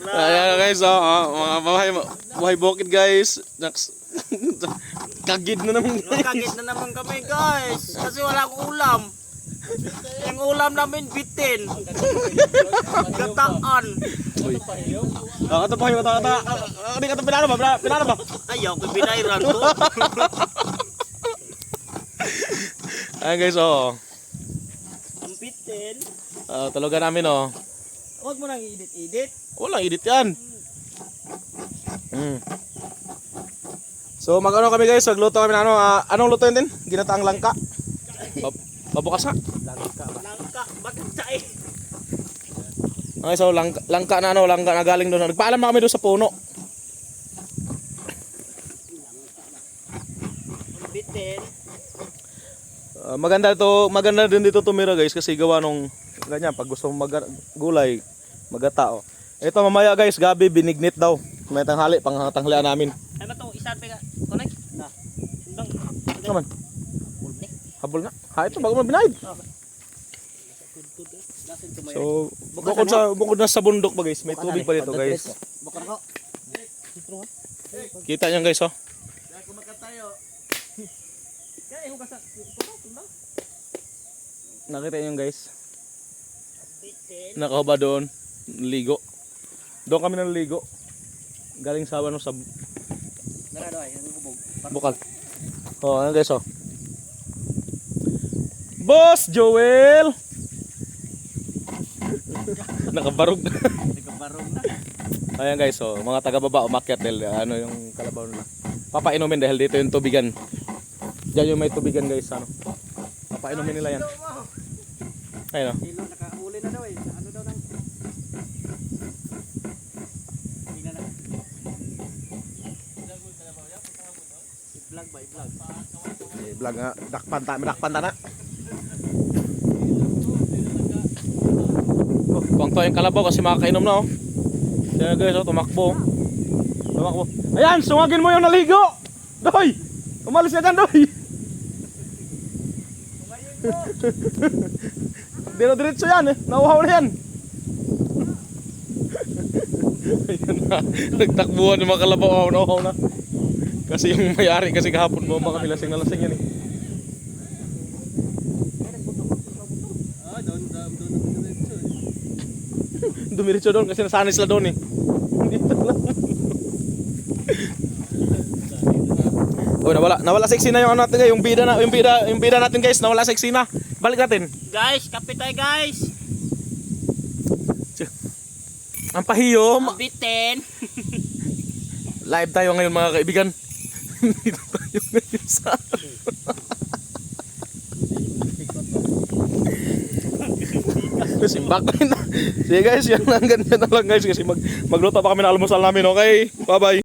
Ayan guys, mga buhay bukid guys. Kagid na naman guys. Kagid na naman kami guys. Kasi wala akong ulam. Yung ulam namin bitin. Gataan. Kata pa yung kata. Hindi kata pinano ba? Pinano ba? Ayaw ko binayran ko. Ayan guys, Ang bitin. tulugan namin Huwag mo nang edit-edit. Walang edit yan. So mag-ano kami guys, magluto kami ng anong luto yun din? Ginataang langka. Pabukas na. Langka. Bakit tayo? Okay, so langka na galing doon. Nagpaalam na kami doon sa puno. Ang bitin. Maganda din dito tumira guys kasi gawa nung ganyan pag gusto mong gulay, magata Ito mamaya guys, gabi binignit daw. May tanghali, pangtanghalian namin. Ay ba to, isa pa connect? Na. Undang. Naman. Habol na. Ha, ito bago mo binayad. So, bukod na sa bundok ba guys, may tubig pa dito guys. Bukod ko. Kita niyo guys Kumakat tayo. Kaya yung kasa tundang. Nakita niyo guys. Nakahaba doon, ligo. Doon kami naliligo. Galing sa sa Narado ay, hubog. bukal. Ano guys Boss Joel. Nakabarog. Nakabarong na. Ayan guys, mga taga-baba umakyat dahil yung kalabaw nila. Papainumin dahil dito yung tubigan. Diyan yung may tubigan guys, Papainumin nila yan. Ayun Silo nakahuli na daw eh. Ano daw nang i-vlog nga, dakpan ta na. Kuwang to yung kalabaw kasi makakainom na Diyan guys, tumakbo. Ayan, sungagin mo yung naligo. Doy! Umalis ka dyan, Doy! Diretso yan nauhaw na yan. Ayan na, nagtakbuhan yung mga kalabaw, nauhaw na. Kasi yung may-ari kasi kahapon bomba kami lasing na lasing yan Dumiretso doon kasi nasanay sila doon Dito lang. Nawala sa eksena yung natin yung bida natin guys, nawala sa eksena. Balik natin. Guys, kapit tayo guys. Ang pahiyom. Ang bitin. Live tayo ngayon mga kaibigan. Dito tayo ngayon sa simbak na. Sige guys, yan lang ganyan na lang guys kasi magluto pa kami ng almusal namin, okay? Bye bye.